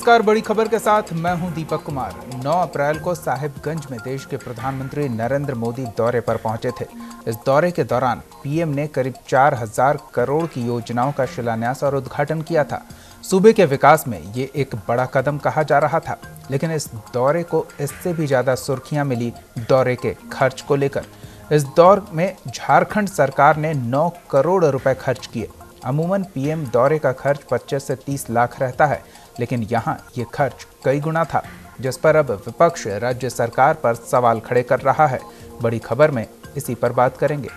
नमस्कार, बड़ी खबर के साथ मैं हूं दीपक कुमार। 9 अप्रैल को साहिबगंज में देश के प्रधानमंत्री नरेंद्र मोदी दौरे पर पहुंचे थे। इस दौरे के दौरान पीएम ने करीब 4000 करोड़ की योजनाओं का शिलान्यास और उद्घाटन किया था। सूबे के विकास में ये एक बड़ा कदम कहा जा रहा था, लेकिन इस दौरे को इससे भी ज्यादा सुर्खियां मिली दौरे के खर्च को लेकर। इस दौर में झारखंड सरकार ने 9 करोड़ रुपए खर्च किए। अमूमन पीएम दौरे का खर्च 25 से 30 लाख रहता है, लेकिन यहाँ ये खर्च कई गुना था, जिस पर अब विपक्ष राज्य सरकार पर सवाल खड़े कर रहा है। बड़ी खबर में इसी पर बात करेंगे।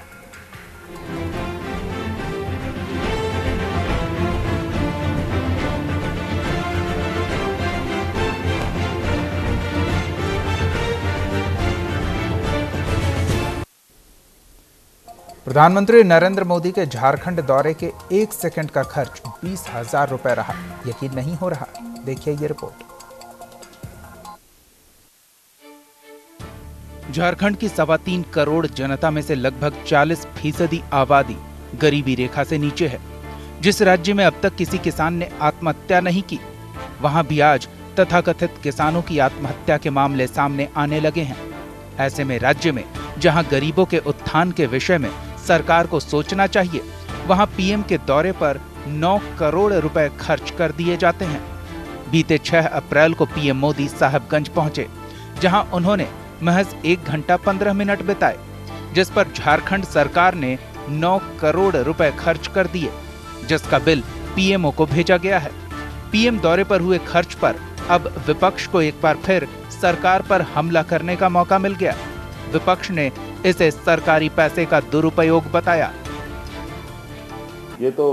प्रधानमंत्री नरेंद्र मोदी के झारखंड दौरे के 1 सेकंड का खर्च 20,000 रुपए रहा। यकीन नहीं हो रहा? देखिए ये रिपोर्ट। झारखंड की 3.25 करोड़ जनता में से लगभग 40% आबादी गरीबी रेखा से नीचे है। जिस राज्य में अब तक किसी किसान ने आत्महत्या नहीं की, वहां भी आज तथाकथित किसानों की आत्महत्या के मामले सामने आने लगे हैं। ऐसे में राज्य में जहां गरीबों के उत्थान के विषय में सरकार को सोचना चाहिए, वहां पीएम के दौरे पर 9 करोड़ रुपए खर्च कर दिए जाते हैं। बीते 6 अप्रैल को पीएम मोदी साहिबगंज पहुंचे, जहां उन्होंने महज 1 घंटा 15 मिनट बिताए, जिस पर झारखंड सरकार ने 9 करोड़ रुपए खर्च कर दिए, जिसका बिल पीएमओ को भेजा गया है। पीएम दौरे पर हुए खर्च पर अब विपक्ष को एक बार फिर सरकार पर हमला करने का मौका मिल गया। विपक्ष ने इसे सरकारी पैसे का दुरुपयोग बताया। ये तो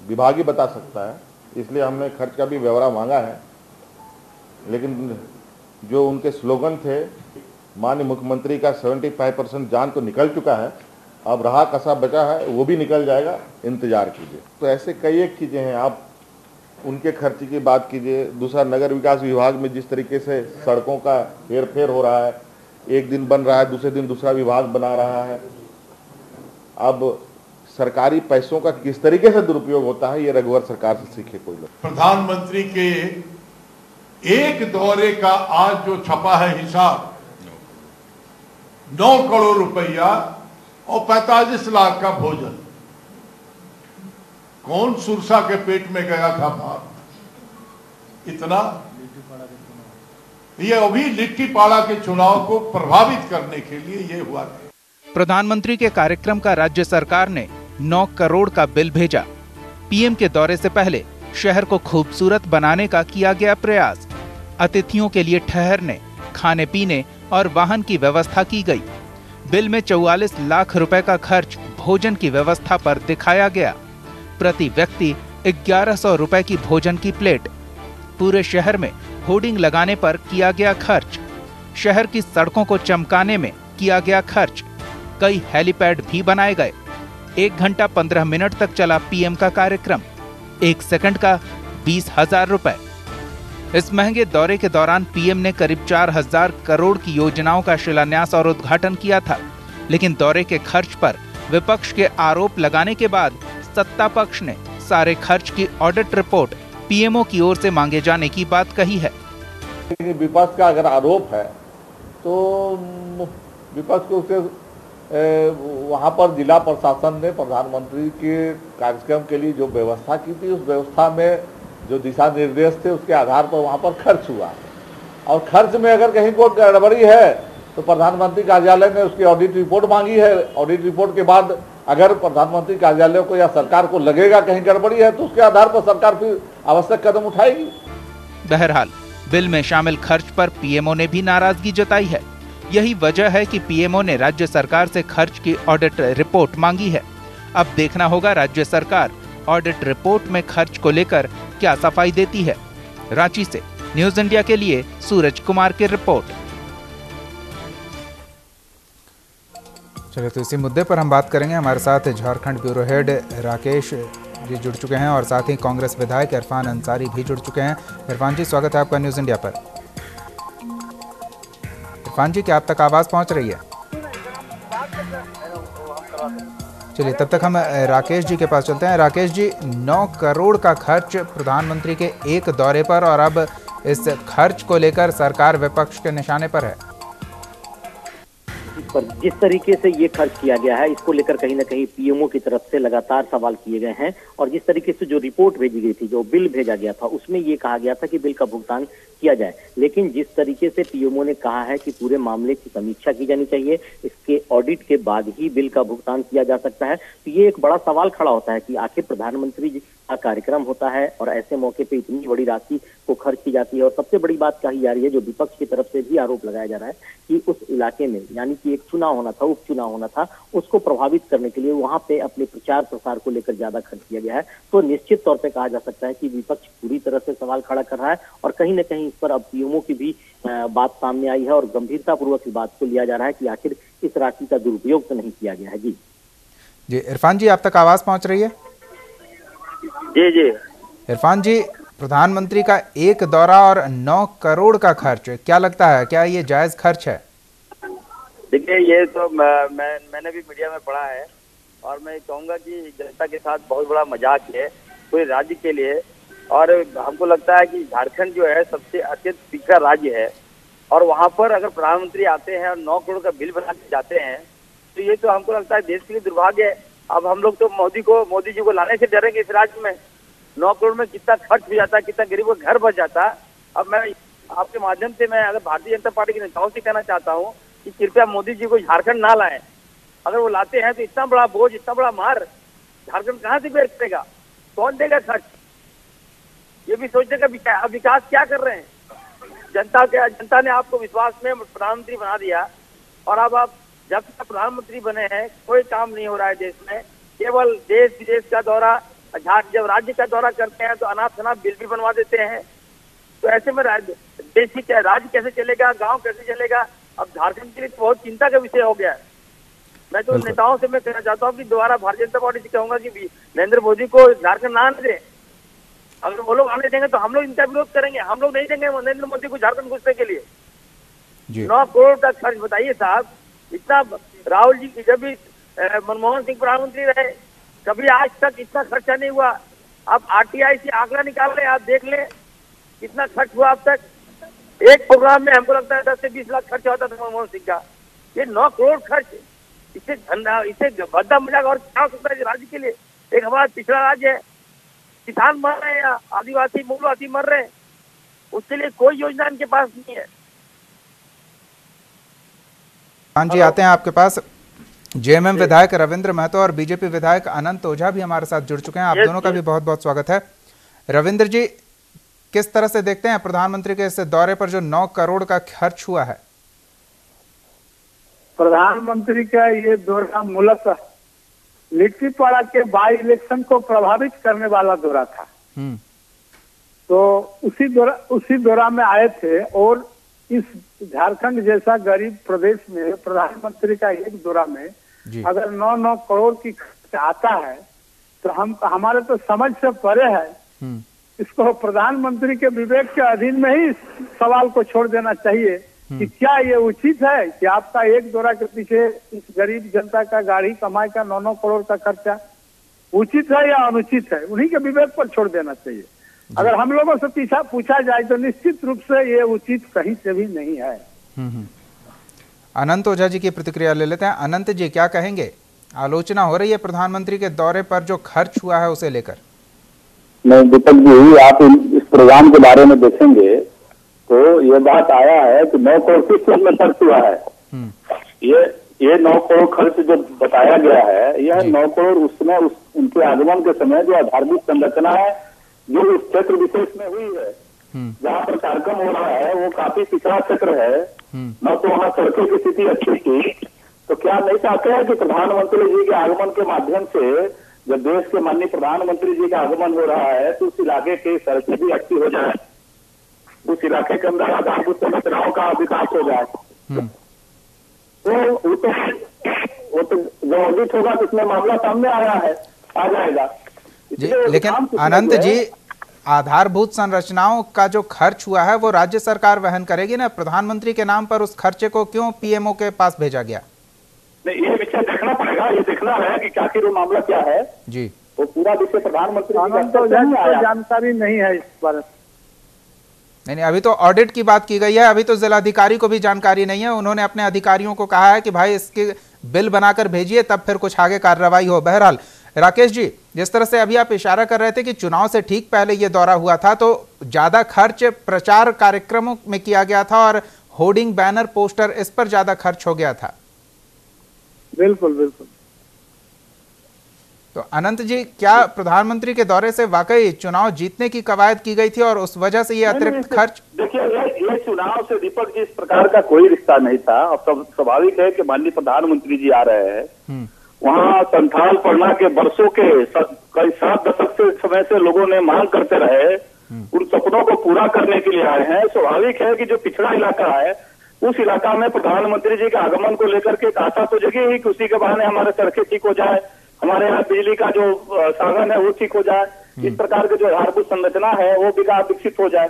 विभाग ही बता सकता है, इसलिए हमने खर्च का भी ब्यौरा मांगा है। लेकिन जो उनके स्लोगन थे, माननीय मुख्यमंत्री का 75% जान तो निकल चुका है, अब रहा कसा बचा है, वो भी निकल जाएगा, इंतजार कीजिए। तो ऐसे कई एक चीजें हैं, आप उनके खर्च की बात कीजिए। दूसरा, नगर विकास विभाग में जिस तरीके से सड़कों का हेरफेर हो रहा है, एक दिन बन रहा है, दूसरे दिन दूसरा विभाग बना रहा है। अब सरकारी पैसों का किस तरीके से दुरुपयोग होता है, ये रघुवर सरकार से सीखे कोई लोग। प्रधानमंत्री के एक दौरे का आज जो छपा है हिसाब, 9 करोड़ रुपया और 45 लाख का भोजन। कौन सुरसा के पेट में गया था भात इतना? ये अभी लिट्टी पाड़ा के चुनाव को प्रभावित करने के लिए ये हुआ था। प्रधानमंत्री के कार्यक्रम का राज्य सरकार ने 9 करोड़ का बिल भेजा। पीएम के दौरे से पहले शहर को खूबसूरत बनाने का किया गया प्रयास। अतिथियों के लिए ठहरने, खाने पीने और वाहन की व्यवस्था की गई। बिल में 44 लाख रुपए का खर्च भोजन की व्यवस्था पर दिखाया गया। प्रति व्यक्ति 1100 रुपए की भोजन की प्लेट। पूरे शहर में होर्डिंग लगाने पर किया गया खर्च। शहर की सड़कों को चमकाने में किया गया खर्च। कई हेलीपैड भी बनाए गए। 1 घंटा 15 मिनट तक चला पीएम का कार्यक्रम। 1 सेकंड का 20,000 रुपए। इस महंगे दौरे के दौरान पीएम ने करीब 4000 करोड़ की योजनाओं का शिलान्यास और उद्घाटन किया था, लेकिन दौरे के खर्च पर विपक्ष के आरोप लगाने के बाद सत्ता पक्ष ने सारे खर्च की ऑडिट रिपोर्ट पीएमओ की ओर से मांगे जाने की बात कही है। विपक्ष का अगर आरोप है तो विपक्ष को उसके वहां पर जिला प्रशासन ने प्रधानमंत्री के कार्यक्रम के लिए जो व्यवस्था की थी, उस व्यवस्था में जो दिशा निर्देश थे, उसके आधार पर वहां पर खर्च हुआ। और खर्च में अगर कहीं कोई गड़बड़ी है तो प्रधानमंत्री कार्यालय ने उसकी ऑडिट रिपोर्ट मांगी है। ऑडिट रिपोर्ट के बाद अगर प्रधानमंत्री कार्यालय को या सरकार को लगेगा कहीं गड़बड़ी है, तो उसके आधार पर सरकार फिर आवश्यक कदम उठाएगी। बहरहाल बिल में शामिल खर्च पर पीएमओ ने भी नाराजगी जताई है। यही वजह है कि पीएमओ ने राज्य सरकार से खर्च की ऑडिट रिपोर्ट मांगी है। अब देखना होगा राज्य सरकार ऑडिट रिपोर्ट में खर्च को लेकर क्या सफाई देती है। रांची से न्यूज इंडिया के लिए सूरज कुमार की रिपोर्ट। चलिए, तो इसी मुद्दे पर हम बात करेंगे। हमारे साथ झारखंड ब्यूरो हेड राकेश जी जुड़ चुके हैं और साथ ही कांग्रेस विधायक इरफान अंसारी भी जुड़ चुके हैं। इरफान जी, स्वागत है आपका न्यूज इंडिया पर। इरफान जी, क्या आप तक आवाज पहुंच रही है? चलिए, तब तक हम राकेश जी के पास चलते हैं। राकेश जी, 9 करोड़ का खर्च प्रधानमंत्री के एक दौरे पर, और अब इस खर्च को लेकर सरकार विपक्ष के निशाने पर है। पर जिस तरीके से ये खर्च किया गया है, इसको लेकर कहीं ना कहीं पीएमओ की तरफ से लगातार सवाल किए गए हैं। और जिस तरीके से जो रिपोर्ट भेजी गई थी, जो बिल भेजा गया था, उसमें ये कहा गया था कि बिल का भुगतान किया जाए। लेकिन जिस तरीके से पीएमओ ने कहा है कि पूरे मामले की समीक्षा की जानी चाहिए, इसके ऑडिट के बाद ही बिल का भुगतान किया जा सकता है, तो ये एक बड़ा सवाल खड़ा होता है कि आखिर प्रधानमंत्री जी का कार्यक्रम होता है और ऐसे मौके पे इतनी बड़ी राशि को खर्च की जाती है। और सबसे बड़ी बात कही जा रही है, जो विपक्ष की तरफ से भी आरोप लगाया जा रहा है, कि उस इलाके में यानी कि एक चुनाव होना था, उपचुनाव होना था, उसको प्रभावित करने के लिए वहां पे अपने प्रचार प्रसार को लेकर ज्यादा खर्च किया गया है। तो निश्चित तौर पे कहा जा सकता है कि विपक्ष पूरी तरह से सवाल खड़ा कर रहा है और कहीं न कहीं इस पर अब पीएमओ की भी बात सामने आई है और गंभीरतापूर्वक इस बात को लिया जा रहा है कि आखिर इस राशि का दुरुपयोग तो नहीं किया गया है। जी इरफान जी, आप तक आवाज पहुंच रही है? जी इरफान जी, प्रधानमंत्री का एक दौरा और 9 करोड़ का खर्च, क्या लगता है, क्या ये जायज खर्च है? देखिए, ये तो मैंने भी मीडिया में पढ़ा है और मैं कहूँगा कि जनता के साथ बहुत बड़ा मजाक है पूरे राज्य के लिए। और हमको लगता है कि झारखंड जो है सबसे अत्यंत पिछड़ा राज्य है और वहाँ पर अगर प्रधानमंत्री आते हैं और 9 करोड़ का बिल बना के जाते हैं तो ये तो हमको लगता है देश के लिए दुर्भाग्य है। अब हम लोग तो मोदी जी को लाने से डरेंगे इस राज्य में। 9 करोड़ में कितना खर्च हो जाता, कितना गरीबों का घर बच जाता। अब मैं आपके माध्यम से मैं अगर भारतीय जनता पार्टी के नेताओं से कहना चाहता हूँ कि कृपया मोदी जी को झारखंड ना लाएं। अगर वो लाते हैं तो इतना बड़ा बोझ, इतना बड़ा मार झारखंड कहाँ से बेर करेगा, कौन देगा खर्च? ये भी सोचने का विकास क्या कर रहे हैं? जनता ने आपको विश्वास में प्रधानमंत्री बना दिया और अब आप जब से प्रधानमंत्री बने हैं कोई काम नहीं हो रहा है देश में। केवल देश विदेश का दौरा, जब राज्य का दौरा करते हैं तो अनाप शनाप बिल भी बनवा देते हैं। तो ऐसे में देश की राज्य कैसे चलेगा, गांव कैसे चलेगा? अब झारखंड के लिए तो बहुत चिंता का विषय हो गया है। मैं तो नेताओं से मैं कहना चाहता हूँ कि दोबारा भारतीय जनता पार्टी से कहूंगा कि नरेंद्र मोदी को झारखंड ना आने दें। अगर वो लोग आने देंगे तो हम लोग इनका विरोध करेंगे। हम लोग नहीं देंगे नरेंद्र मोदी को झारखंड घुसने के लिए। 9 करोड़ का खर्च बताइए साहब, इतना राहुल जी की जब भी मनमोहन सिंह प्रधानमंत्री रहे कभी आज तक इतना खर्चा नहीं हुआ। आप आरटीआई से आंकड़ा निकाल लें, आप देख लें कितना खर्च हुआ अब तक। एक प्रोग्राम में हमको लगता है 10 से 20 लाख खर्च होता था मनमोहन सिंह का। ये 9 करोड़ खर्च, इसे भद्दा मजाक और क्या हो सकता है राज्य के लिए? एक हमारा पिछड़ा राज्य है, किसान मर रहे हैं, आदिवासी मूलवासी मर रहे हैं, उसके लिए कोई योजना इनके पास नहीं है। हाँ जी, आते हैं आपके पास। जेएमएम विधायक रविंद्र महतो और बीजेपी विधायक अनंत ओझा भी हमारे साथ जुड़ चुके हैं। आप दोनों का भी बहुत बहुत स्वागत है। रविंद्र जी, किस तरह से देखते हैं प्रधानमंत्री के इस दौरे पर जो 9 करोड़ का खर्च हुआ है? प्रधानमंत्री का ये दौरा मूलतः लिट्टीपाड़ा के बाई इलेक्शन को प्रभावित करने वाला दौरा था। तो उसी दौरा में आए थे और इस झारखंड जैसा गरीब प्रदेश में प्रधानमंत्री का एक दौरा में अगर 9 करोड़ की खर्च आता है तो हमारे तो समझ से परे है। इसको प्रधानमंत्री के विवेक के अधीन में ही सवाल को छोड़ देना चाहिए कि क्या ये उचित है कि आपका एक दौरा के पीछे इस गरीब जनता का गाड़ी कमाई का 9 करोड़ का खर्चा उचित है या अनुचित है, उन्हीं के विवेक पर छोड़ देना चाहिए। अगर हम लोगों से पूछा जाए तो निश्चित रूप से ये उचित कहीं से भी नहीं है। अनंत ओझा जी की प्रतिक्रिया ले लेते हैं। अनंत जी, क्या कहेंगे? आलोचना हो रही है प्रधानमंत्री के दौरे पर जो खर्च हुआ है उसे लेकर। नहीं दीपक जी, आप इस प्रोग्राम के बारे में देखेंगे तो ये बात आया है कि 9 करोड़ किस चीज में खर्च हुआ है। ये 9 करोड़ खर्च जो बताया गया है, यह 9 करोड़ उसमें उनके आगमन के समय जो आधारभूत संरचना है जो उस क्षेत्र विशेष में हुई है, जहाँ पर कार्यक्रम हो रहा है वो काफी पिछड़ा क्षेत्र है, न तो वहाँ सड़कों की स्थिति अच्छी थी। तो क्या नहीं चाहते हैं कि प्रधानमंत्री जी के आगमन के माध्यम से जब देश के माननीय प्रधानमंत्री जी का आगमन हो रहा है तो उस इलाके की सड़कें भी अच्छी हो जाए, उस इलाके के अंदर आधारभूत संरचनाओं का विकास हो जाए। तो वो तो जो ऑडिट होगा तो उसमें मामला सामने आ जाएगा। लेकिन अनंत जी, आधारभूत संरचनाओं का जो खर्च हुआ है वो राज्य सरकार वहन करेगी ना। प्रधानमंत्री के नाम पर उस खर्चे को क्यों पीएमओ के पास भेजा गया? नहीं, ये विषय देखना पड़ेगा, ये देखना है कि आखिर वो मामला क्या है जी। वो पूरा विषय प्रधानमंत्री जानकारी नहीं है इस बारे में। नहीं, अभी तो ऑडिट की बात की गई है, अभी तो जिलाधिकारी को भी जानकारी नहीं है। उन्होंने अपने अधिकारियों को कहा है कि भाई इसके बिल बनाकर भेजिए, तब फिर कुछ आगे कार्रवाई हो। बहरहाल राकेश जी, जिस तरह से अभी आप इशारा कर रहे थे कि चुनाव से ठीक पहले ये दौरा हुआ था, तो ज्यादा खर्च प्रचार कार्यक्रमों में किया गया था और होर्डिंग, बैनर, पोस्टर, इस पर ज्यादा खर्च हो गया था। बिल्कुल बिल्कुल। तो अनंत जी, क्या प्रधानमंत्री के दौरे से वाकई चुनाव जीतने की कवायद की गई थी और उस वजह से ये अतिरिक्त खर्च? देखिए, ये चुनाव से दीपक जी इस प्रकार का कोई रिश्ता नहीं था। और स्वाभाविक है कि माननीय प्रधानमंत्री जी आ रहे हैं, वहाँ संथाल पढ़ना के वर्षों के कई 7 दशक से समय से लोगों ने मांग करते रहे, उन सपनों को पूरा करने के लिए आए हैं। स्वाभाविक है कि जो पिछड़ा इलाका है, उस इलाका में प्रधानमंत्री जी के आगमन को लेकर के एक आशा तो जगी ही कि उसी के बहाने हमारे सड़कें ठीक हो जाए, हमारे यहाँ बिजली का जो साधन है वो ठीक हो जाए, इस प्रकार की जो आधारभूत संरचना है वो विकसित हो जाए।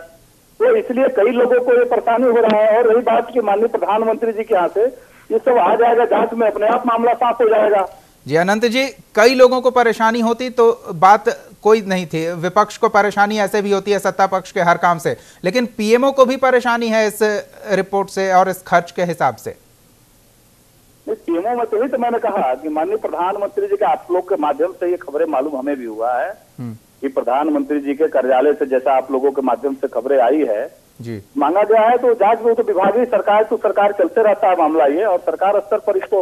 तो इसलिए कई लोगों को ये परेशानी हो रहा है। और रही बात की माननीय प्रधानमंत्री जी के यहाँ से ये सब आ जाएगा जांच में, अपने आप मामला साफ हो जाएगा। जी अनंत जी, कई लोगों को परेशानी होती तो बात कोई नहीं थी। विपक्ष को परेशानी ऐसे भी होती है सत्ता पक्ष के हर काम से, लेकिन पीएमओ को भी परेशानी है इस रिपोर्ट से और इस खर्च के हिसाब से। पीएमओ में तभी तो मैंने कहा कि माननीय प्रधानमंत्री जी के आप लोग के माध्यम से ये खबरें मालूम हमें भी हुआ है कि प्रधानमंत्री जी के कार्यालय से जैसा आप लोगों के माध्यम से खबरें आई है जी, मांगा गया है, तो जांच में तो विभागीय सरकार तो सरकार चलते रहता है मामला ये, और सरकार स्तर पर इसको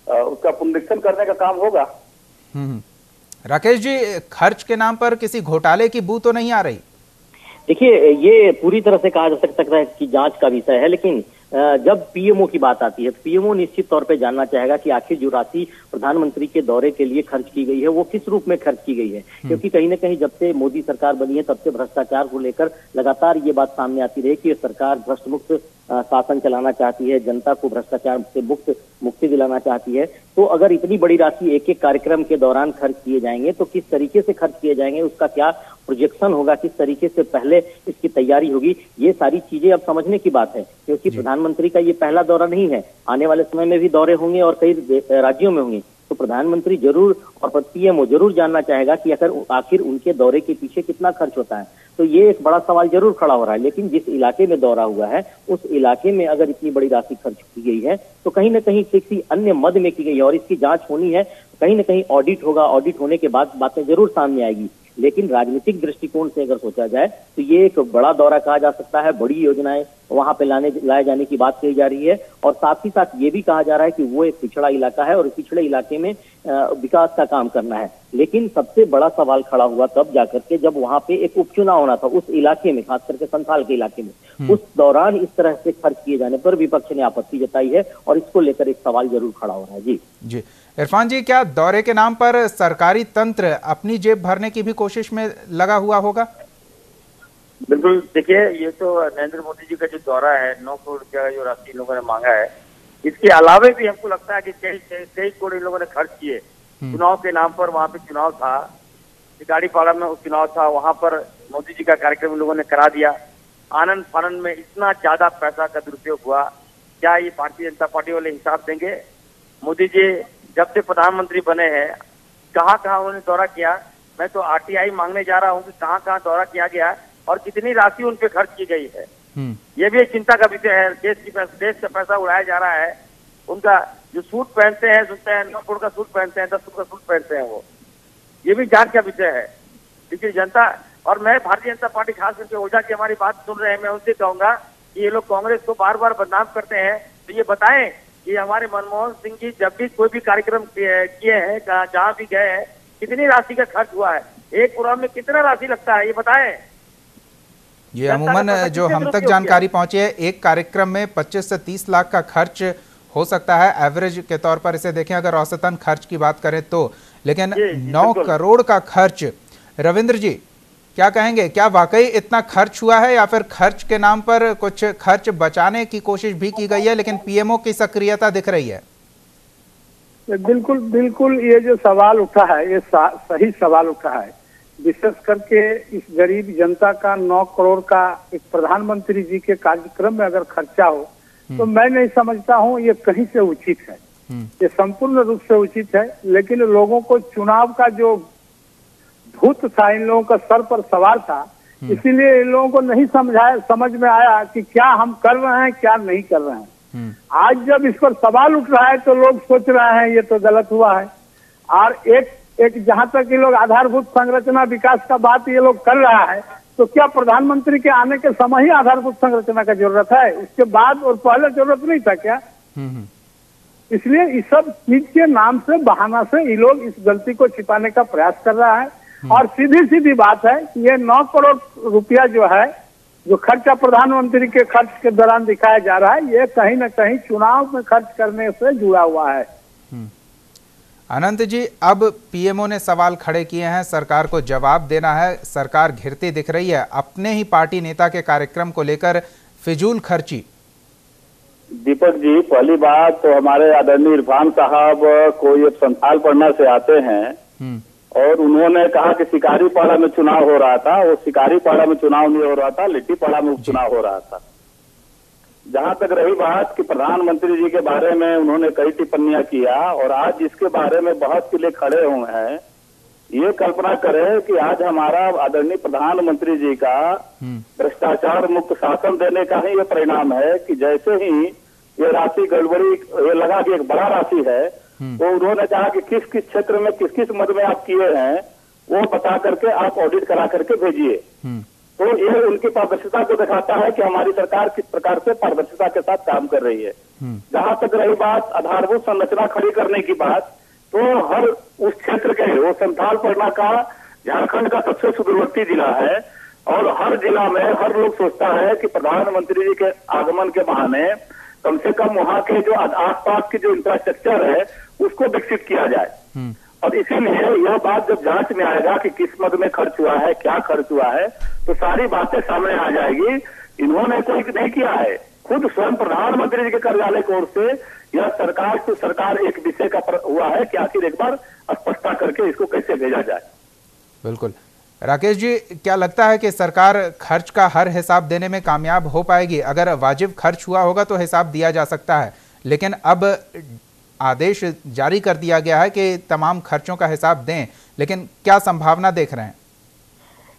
उसका पुनरीक्षण करने का काम होगा। राकेश जी, खर्च के नाम पर किसी घोटाले की बू तो नहीं आ रही? देखिए, ये पूरी तरह से कहा जा सकता है कि जांच का विषय है, लेकिन जब पीएमओ की बात आती है तो पीएमओ निश्चित तौर पे जानना चाहेगा कि आखिर जो राशि प्रधानमंत्री के दौरे के लिए खर्च की गई है वो किस रूप में खर्च की गई है। क्योंकि कहीं ना कहीं जब से मोदी सरकार बनी है तब से भ्रष्टाचार को लेकर लगातार ये बात सामने आती रही कि सरकार भ्रष्ट मुक्त शासन चलाना चाहती है, जनता को भ्रष्टाचार से मुक्ति दिलाना चाहती है। तो अगर इतनी बड़ी राशि एक एक कार्यक्रम के दौरान खर्च किए जाएंगे तो किस तरीके से खर्च किए जाएंगे, उसका क्या प्रोजेक्शन होगा, किस तरीके से पहले इसकी तैयारी होगी, ये सारी चीजें अब समझने की बात है। क्योंकि प्रधानमंत्री का ये पहला दौरा नहीं है, आने वाले समय में भी दौरे होंगे और कई राज्यों में होंगे। तो प्रधानमंत्री जरूर और पीएमओ जरूर जानना चाहेगा कि आखिर उनके दौरे के पीछे कितना खर्च होता है। तो ये एक बड़ा सवाल जरूर खड़ा हो रहा है। लेकिन जिस इलाके में दौरा हुआ है उस इलाके में अगर इतनी बड़ी राशि खर्च की गई है तो कहीं ना कहीं किसी अन्य मद में की गई है और इसकी जांच होनी है। कहीं ना कहीं ऑडिट होगा, ऑडिट होने के बाद बातें जरूर सामने आएगी। लेकिन राजनीतिक दृष्टिकोण से अगर सोचा जाए तो ये एक बड़ा दौरा कहा जा सकता है, बड़ी योजनाएं वहां पे लाए जाने की बात कही जा रही है। और साथ ही साथ ये भी कहा जा रहा है कि वो एक पिछड़ा इलाका है और इस पिछड़े इलाके में विकास का काम करना है। लेकिन सबसे बड़ा सवाल खड़ा हुआ तब जाकर के जब वहां पे एक उपचुनाव होना था उस इलाके में, खास करके संथाल के इलाके में। उस दौरान इस तरह से खर्च किए जाने पर विपक्ष ने आपत्ति जताई है और इसको लेकर एक सवाल जरूर खड़ा हो रहा है। जी इरफान जी, क्या दौरे के नाम पर सरकारी तंत्र अपनी जेब भरने की भी कोशिश में लगा हुआ होगा? बिल्कुल। देखिए, ये तो नरेंद्र मोदी जी का जो दौरा है, 9 करोड़ का जो राशि लोगों ने मांगा है, इसके अलावे भी हमको लगता है कि कई करोड़ इन लोगों ने खर्च किए चुनाव के नाम पर। वहाँ पे चुनाव था, गाड़ीपाड़ा में चुनाव था, वहाँ पर मोदी जी का कार्यक्रम इन लोगों ने करा दिया। आनंद फानंद में इतना ज्यादा पैसा का दुरुपयोग हुआ, क्या ये भारतीय जनता पार्टी वाले हिसाब देंगे? मोदी जी जब से प्रधानमंत्री बने हैं कहाँ कहाँ उन्होंने दौरा किया? मैं तो आरटीआई मांगने जा रहा हूँ कि कहाँ कहाँ दौरा किया गया और कितनी राशि उन पे खर्च की गई है। ये भी एक चिंता का विषय है। देश का पैसा उड़ाया जा रहा है। उनका जो सूट पहनते हैं, 9 करोड़ का सूट पहनते हैं, 10 करोड़ का सूट पहनते हैं, वो ये भी जांच का विषय है। लेकिन जनता और मैं भारतीय जनता पार्टी खास करके ओझा की हमारी बात सुन रहे हैं, मैं उनसे कहूंगा कि ये लोग कांग्रेस को बार बार बदनाम करते हैं तो ये बताएं कि हमारे मनमोहन सिंह जी जब भी कोई भी कार्यक्रम किए हैं, जहाँ भी गए हैं, कितनी राशि का खर्च हुआ है, एक प्रोग्राम में कितना राशि लगता है, ये बताएं। ये अमूमन जो हम तक जानकारी पहुंची है, एक कार्यक्रम में 25 से 30 लाख का खर्च हो सकता है एवरेज के तौर पर इसे देखें अगर औसतन खर्च की बात करें तो। लेकिन 9 करोड़ का खर्च, रविंद्र जी क्या कहेंगे, क्या वाकई इतना खर्च हुआ है या फिर खर्च के नाम पर कुछ खर्च बचाने की कोशिश भी की गई है लेकिन पीएमओ की सक्रियता दिख रही है? बिल्कुल बिल्कुल, ये जो सवाल उठा है ये सही सवाल उठा है। विशेष करके इस गरीब जनता का 9 करोड़ का एक प्रधानमंत्री जी के कार्यक्रम में अगर खर्चा हो तो मैं नहीं समझता हूँ ये कहीं से उचित है। ये संपूर्ण रूप से उचित है। लेकिन लोगों को चुनाव का जो भूत था, इन लोगों का सर पर सवार था इसीलिए इन लोगों को नहीं समझ में आया कि क्या हम कर रहे हैं क्या नहीं कर रहे हैं। आज जब इस पर सवाल उठ रहा है तो लोग सोच रहे हैं ये तो गलत हुआ है। और एक जहां तक ये लोग आधारभूत संरचना विकास का बात ये लोग कर रहा है, तो क्या प्रधानमंत्री के आने के समय ही आधारभूत संरचना का जरूरत है? उसके बाद और पहले जरूरत नहीं था क्या? इसलिए इस सब चीज के नाम से बहाना से ये लोग इस गलती को छिपाने का प्रयास कर रहा है। और सीधी सीधी बात है कि ये 9 करोड़ रुपया जो है, जो खर्चा प्रधानमंत्री के खर्च के दौरान दिखाया जा रहा है, ये कहीं न कहीं चुनाव में खर्च करने से जुड़ा हुआ है। अनंत जी, अब पीएमओ ने सवाल खड़े किए हैं, सरकार को जवाब देना है। सरकार घिरती दिख रही है, अपने ही पार्टी नेता के कार्यक्रम को लेकर फिजूल खर्ची। दीपक जी, पहली बात तो हमारे आदरणीय इरफान साहब कोई अब संथाल पढ़ना से आते हैं और उन्होंने कहा कि शिकारीपाड़ा में चुनाव हो रहा था। वो शिकारीपाड़ा में चुनाव नहीं हो रहा था, लिट्टीपाड़ा में उपचुनाव हो रहा था। जहां तक रही बात कि प्रधानमंत्री जी के बारे में उन्होंने कई टिप्पणियां किया और आज जिसके बारे में बहस के लिए खड़े हुए हैं, ये कल्पना करें कि आज हमारा आदरणीय प्रधानमंत्री जी का भ्रष्टाचार मुक्त शासन देने का ही ये परिणाम है कि जैसे ही ये राशि गड़बड़ी ये लगा कि एक बड़ा राशि है, तो उन्होंने कहा कि किस किस क्षेत्र में किस किस मद में आप किए हैं वो बता करके आप ऑडिट करा करके भेजिए। तो ये उनकी पारदर्शिता को दिखाता है कि हमारी सरकार किस प्रकार से पारदर्शिता के साथ काम कर रही है। जहां तक रही बात आधारभूत संरचना खड़ी करने की बात, तो हर उस क्षेत्र के वो संथाल परगना का झारखंड का सबसे सुदूरवर्ती जिला है और हर जिला में हर लोग सोचता है कि प्रधानमंत्री जी के आगमन के बहाने कम से कम वहाँ के जो आसपास की जो इंफ्रास्ट्रक्चर है उसको विकसित किया जाए। और इसीलिए यह बात जब जांच में आएगा कि किस मद में खर्च हुआ है, क्या खर्च हुआ है, तो सारी बातें सामने आ जाएगी। इन्होंने कोई नहीं किया है, खुद स्वयं प्रधानमंत्री जी के कार्यालय की ओर से यह सरकार से सरकार एक विषय का हुआ है कि आखिर एक बार स्पष्टता करके इसको कैसे भेजा जाए। बिल्कुल। राकेश जी, क्या लगता है कि सरकार खर्च का हर हिसाब देने में कामयाब हो पाएगी? अगर वाजिब खर्च हुआ होगा तो हिसाब दिया जा सकता है, लेकिन अब आदेश जारी कर दिया गया है कि तमाम खर्चों का हिसाब दें, लेकिन क्या संभावना देख रहे हैं?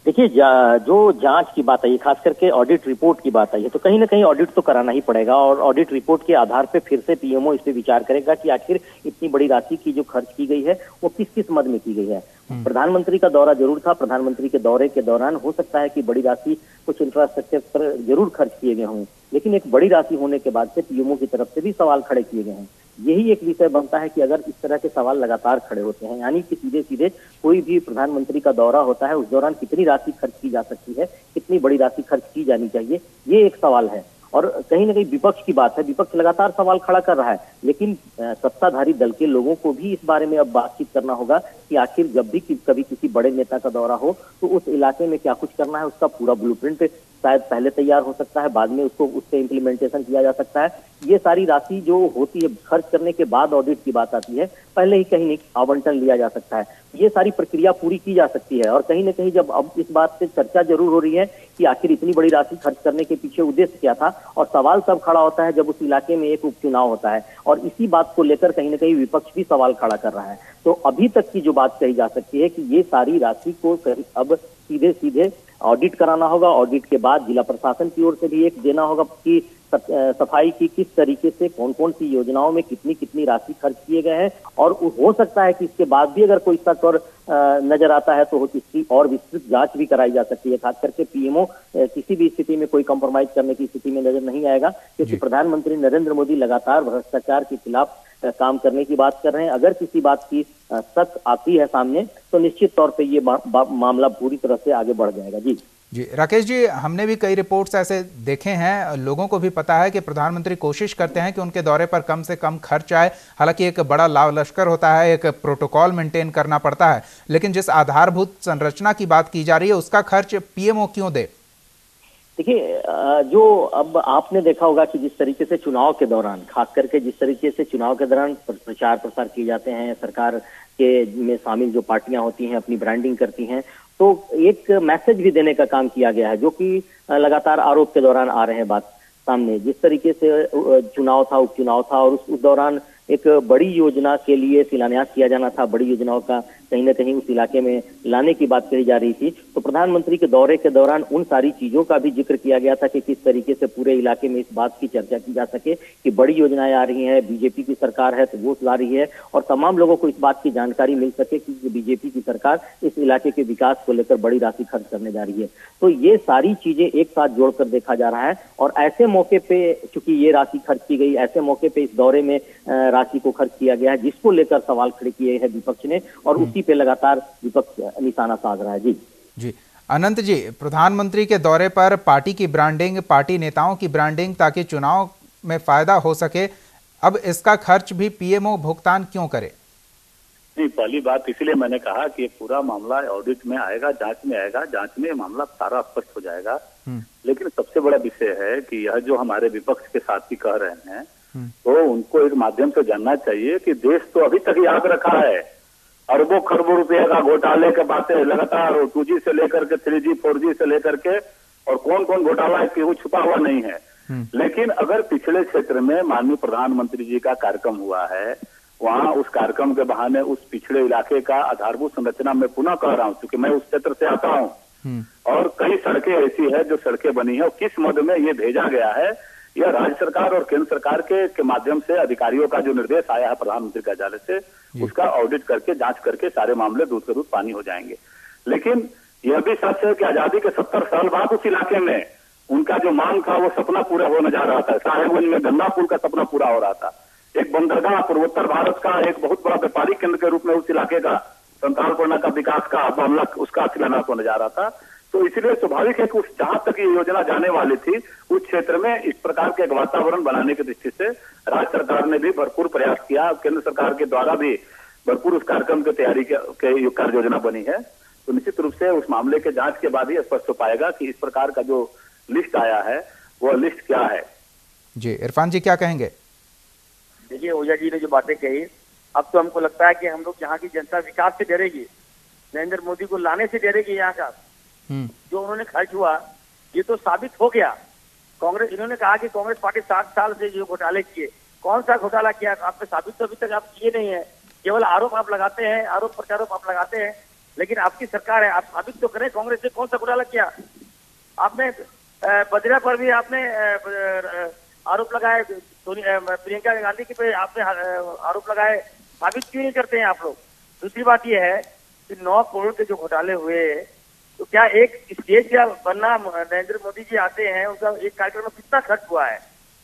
देखिए, जो जांच की बात आई, खास करके ऑडिट रिपोर्ट की बात आई है, तो कहीं ना कहीं ऑडिट तो कराना ही पड़ेगा और ऑडिट रिपोर्ट के आधार पे फिर से पीएमओ इस पे विचार करेगा कि आखिर इतनी बड़ी राशि की जो खर्च की गई है वो किस किस मद में की गई है। प्रधानमंत्री का दौरा जरूर था, प्रधानमंत्री के दौरे के दौरान हो सकता है कि बड़ी राशि कुछ इंफ्रास्ट्रक्चर पर जरूर खर्च किए गए हों, लेकिन एक बड़ी राशि होने के बाद से पीएमओ की तरफ से भी सवाल खड़े किए गए हैं। यही एक विषय बनता है कि अगर इस तरह के सवाल लगातार खड़े होते हैं, यानी कि सीधे सीधे कोई भी प्रधानमंत्री का दौरा होता है, उस दौरान कितनी राशि खर्च की जा सकती है, कितनी बड़ी राशि खर्च की जानी चाहिए, ये एक सवाल है। और कहीं ना कहीं विपक्ष की बात है, विपक्ष लगातार सवाल खड़ा कर रहा है, लेकिन सत्ताधारी दल के लोगों को भी इस बारे में अब बातचीत करना होगा कि आखिर जब भी कभी किसी बड़े नेता का दौरा हो तो उस इलाके में क्या कुछ करना है, उसका पूरा ब्लूप्रिंट शायद पहले तैयार हो सकता है, बाद में उसको उससे इम्प्लीमेंटेशन किया जा सकता है। ये सारी राशि जो होती है खर्च करने के बाद ऑडिट की बात आती है, पहले ही कहीं आवंटन लिया जा सकता है, ये सारी प्रक्रिया पूरी की जा सकती है। और कहीं ना कहीं जब अब इस बात से चर्चा जरूर हो रही है कि आखिर इतनी बड़ी राशि खर्च करने के पीछे उद्देश्य क्या था, और सवाल तब खड़ा होता है जब उस इलाके में एक उपचुनाव होता है और इसी बात को लेकर कहीं ना कहीं विपक्ष भी सवाल खड़ा कर रहा है। तो अभी तक की जो बात कही जा सकती है कि ये सारी राशि को अब सीधे सीधे ऑडिट कराना होगा, ऑडिट के बाद जिला प्रशासन की ओर से भी एक देना होगा कि सफाई की किस तरीके से कौन कौन सी योजनाओं में कितनी कितनी राशि खर्च किए गए हैं, और हो सकता है कि इसके बाद भी अगर कोई शक और नजर आता है तो इसकी और विस्तृत जांच भी कराई जा सकती है। खास करके पीएमओ किसी भी स्थिति में कोई कॉम्प्रोमाइज करने की स्थिति में नजर नहीं आएगा, क्योंकि प्रधानमंत्री नरेंद्र मोदी लगातार भ्रष्टाचार के खिलाफ काम करने की बात कर रहे हैं। अगर किसी बात की शक आती है सामने तो निश्चित तौर पे ये मामला पूरी तरह से आगे बढ़ जाएगा। जी राकेश जी, हमने भी कई रिपोर्ट्स ऐसे देखे हैं, लोगों को भी पता है कि प्रधानमंत्री कोशिश करते हैं कि उनके दौरे पर कम से कम खर्च आए। हालांकि एक बड़ा लाव लश्कर होता है, एक प्रोटोकॉल मेंटेन करना पड़ता है, लेकिन जिस आधारभूत संरचना की बात की जा रही है उसका खर्च पीएमओ क्यों दे? देखिए, जो अब आपने देखा होगा कि जिस तरीके से चुनाव के दौरान, खास करके जिस तरीके से चुनाव के दौरान प्रचार प्रसार किए जाते हैं, सरकार के में शामिल जो पार्टियां होती हैं अपनी ब्रांडिंग करती हैं, तो एक मैसेज भी देने का काम किया गया है, जो कि लगातार आरोप के दौरान आ रहे हैं बात सामने। जिस तरीके से चुनाव था, उपचुनाव था, और उस दौरान एक बड़ी योजना के लिए शिलान्यास किया जाना था, बड़ी योजनाओं का कहीं ना कहीं उस इलाके में लाने की बात कही जा रही थी। तो प्रधानमंत्री के दौरे के दौरान उन सारी चीजों का भी जिक्र किया गया था कि किस तरीके से पूरे इलाके में इस बात की चर्चा की जा सके कि बड़ी योजनाएं आ रही हैं, बीजेपी की सरकार है तो वो ला रही है, और तमाम लोगों को इस बात की जानकारी मिल सके कि बीजेपी की सरकार इस इलाके के विकास को लेकर बड़ी राशि खर्च करने जा रही है। तो ये सारी चीजें एक साथ जोड़कर देखा जा रहा है, और ऐसे मौके पे चूंकि ये राशि खर्च की गई, ऐसे मौके पे इस दौरे में राशि को खर्च किया गया है, जिसको लेकर सवाल खड़े किए हैं विपक्ष ने, और उसी पे लगातार विपक्ष निशाना साध रहा है। जी अनंत जी, प्रधानमंत्री के दौरे पर पार्टी की ब्रांडिंग, पार्टी नेताओं की ब्रांडिंग, ताकि चुनाव में फायदा हो सके, अब इसका खर्च भी पीएमओ भुगतान क्यों करे? नहीं, पहली बात इसलिए मैंने कहा कि पूरा मामला ऑडिट में आएगा, जांच में आएगा, जांच में मामला सारा स्पष्ट हो जाएगा। लेकिन सबसे बड़ा विषय है कि यह जो हमारे विपक्ष के साथी कह रहे हैं, तो उनको इस माध्यम से जानना चाहिए कि देश तो अभी तक याद रखा है, अरबों खरबों रुपए का घोटाले के बातें लगातार 2G से लेकर के 3G 4G से लेकर के, और कौन कौन घोटाला है कि वो छुपा हुआ नहीं है। लेकिन अगर पिछले क्षेत्र में माननीय प्रधानमंत्री जी का कार्यक्रम हुआ है, वहां उस कार्यक्रम के बहाने उस पिछड़े इलाके का आधारभूत संरचना मैं पुनः कह रहा हूं, क्योंकि मैं उस क्षेत्र से आता हूं, और कई सड़कें ऐसी है जो सड़कें बनी है, और किस मद में ये भेजा गया है, यह राज्य सरकार और केंद्र सरकार के माध्यम से अधिकारियों का जो निर्देश आया है प्रधानमंत्री कार्यालय से, उसका ऑडिट करके जांच करके सारे मामले दूध के दूध पानी हो जाएंगे। लेकिन यह भी सच है कि आजादी के 70 साल बाद उस इलाके में उनका जो मांग था वो सपना पूरा होने जा रहा था। साहेबगंज में गंगा पुल का सपना पूरा हो रहा था, एक बंदरगाह पूर्वोत्तर भारत का एक बहुत बड़ा व्यापारिक केंद्र के रूप में उस इलाके का संतालकोना का विकास का मामला, उसका शिलान्यास होने जा रहा था। तो इसलिए स्वाभाविक है कि उस जहां तक ये योजना जाने वाली थी, उस क्षेत्र में इस प्रकार के एक वातावरण बनाने की दृष्टि से राज्य सरकार ने भी भरपूर प्रयास किया, केंद्र सरकार के द्वारा भी भरपूर उस कार्यक्रम की तैयारी के कार्य योजना बनी है। तो निश्चित रूप से उस मामले के जांच के बाद ही स्पष्ट हो पाएगा कि इस प्रकार का जो लिस्ट आया है वो लिस्ट क्या है। जी इरफान जी क्या कहेंगे? देखिए ओझा जी ने जो बातें कही, अब तो हमको लगता है कि हम लोग यहाँ की जनता विकास से डरेगी, नरेंद्र मोदी को लाने से डरेगी। यहाँ का जो उन्होंने खर्च हुआ ये तो साबित हो गया। कांग्रेस, इन्होंने कहा कि कांग्रेस पार्टी 60 साल से जो घोटाले किए, कौन सा घोटाला किया आपने साबित तो अभी तक आप किए नहीं है, केवल आरोप आप लगाते हैं, आरोप प्रत्यारोप आप लगाते हैं, लेकिन आपकी सरकार है, आप साबित तो करें कांग्रेस ने कौन सा घोटाला किया। आपने बजरा पर भी आपने आरोप लगाए, प्रियंका गांधी के पे आपने आरोप लगाए, साबित क्यों नहीं करते हैं आप लोग। दूसरी बात यह है कि 9 करोड़ के जो घोटाले हुए, तो क्या एक स्टेज क्या बनना, नरेंद्र मोदी जी आते हैं, उनका एक कार्यक्रम में कितना खर्च हुआ है,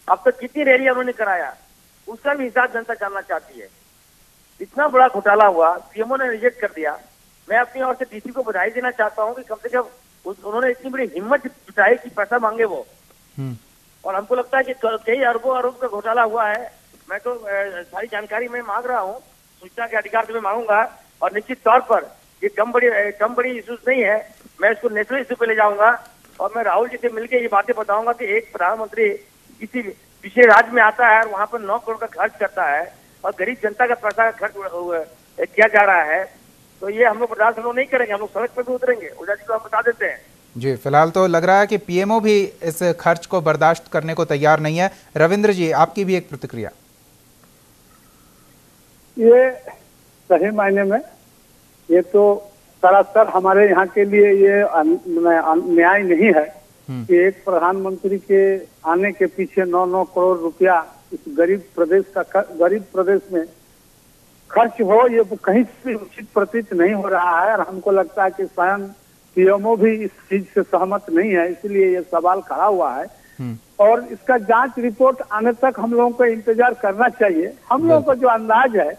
अब तक कितनी रैलियां उन्होंने कराया, उसका भी हिसाब जनता जानना चाहती है। इतना बड़ा घोटाला हुआ, पीएमओ ने रिजेक्ट कर दिया। मैं अपनी ओर से डीसी को बधाई देना चाहता हूँ कि कम से कम उन्होंने इतनी बड़ी हिम्मत जुटाई कि पैसा मांगे वो, और हमको लगता है कि कई अरबों का घोटाला हुआ है। मैं तो सारी जानकारी मैं मांग रहा हूँ, सूचना के अधिकार से मैं मांगूंगा, और निश्चित तौर पर ये कम बड़ी इश्यूज नहीं है, मैं इसको नेशनल इश्यू पे ले जाऊंगा, और मैं राहुल जी से मिलकर ये बातें बताऊंगा कि एक प्रधानमंत्री किसी विशेष राज्य में आता है और वहां पर 9 करोड़ का खर्च करता है, और गरीब जनता का पैसा खर्च किया जा रहा है, तो ये हम लोग बर्दाश्त नहीं करेंगे, हम लोग सड़क पर भी उतरेंगे। ओझा जी को हम बता देते हैं। जी फिलहाल तो लग रहा है कि पीएमओ भी इस खर्च को बर्दाश्त करने को तैयार नहीं है। रविंद्र जी आपकी भी एक प्रतिक्रिया। ये सही मायने में ये तो सरासर हमारे यहाँ के लिए ये न्याय नहीं है कि एक प्रधानमंत्री के आने के पीछे 9 करोड़ रुपया इस गरीब प्रदेश में खर्च हो, ये कहीं से उचित प्रतीत नहीं हो रहा है। और हमको लगता है कि स्वयं पीएमओ भी इस चीज से सहमत नहीं है, इसलिए ये सवाल खड़ा हुआ है। और इसका जांच रिपोर्ट आने तक हम लोगों को इंतजार करना चाहिए। हम लोगों का जो अंदाज है,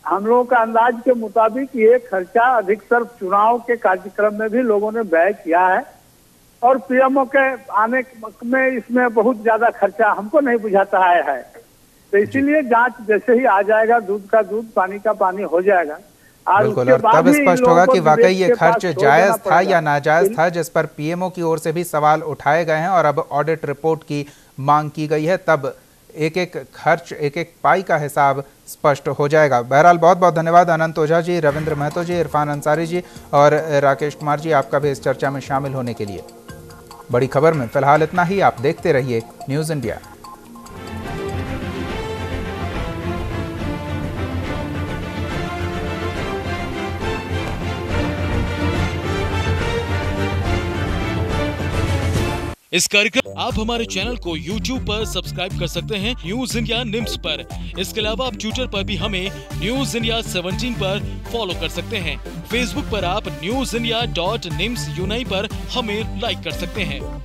हम लोगों का अंदाज के मुताबिक ये खर्चा अधिकतर चुनाव के कार्यक्रम में भी लोगों ने व्यय किया है, और पीएमओ के आने में इसमें बहुत ज्यादा खर्चा हमको नहीं बुझाता है। तो इसीलिए जांच जैसे ही आ जाएगा, दूध का दूध पानी का पानी हो जाएगा। बिल्कुल, और तब स्पष्ट होगा कि वाकई ये खर्च जायज था या नाजायज था, जिस पर पीएमओ की ओर से भी सवाल उठाए गए हैं और अब ऑडिट रिपोर्ट की मांग की गई है। तब एक एक खर्च, एक एक पाई का हिसाब स्पष्ट हो जाएगा। बहरहाल बहुत बहुत धन्यवाद अनंत ओझा जी, रविंद्र महतो जी, इरफान अंसारी जी और राकेश कुमार जी, आपका भी इस चर्चा में शामिल होने के लिए। बड़ी खबर में फिलहाल इतना ही। आप देखते रहिए न्यूज़ इंडिया। इस कार्यक्रम आप हमारे चैनल को YouTube पर सब्सक्राइब कर सकते हैं न्यूज इंडिया निम्स पर। इसके अलावा आप ट्विटर पर भी हमें न्यूज इंडिया 17 पर फॉलो कर सकते हैं। फेसबुक पर आप newsindia.nimsuni पर हमें लाइक कर सकते हैं।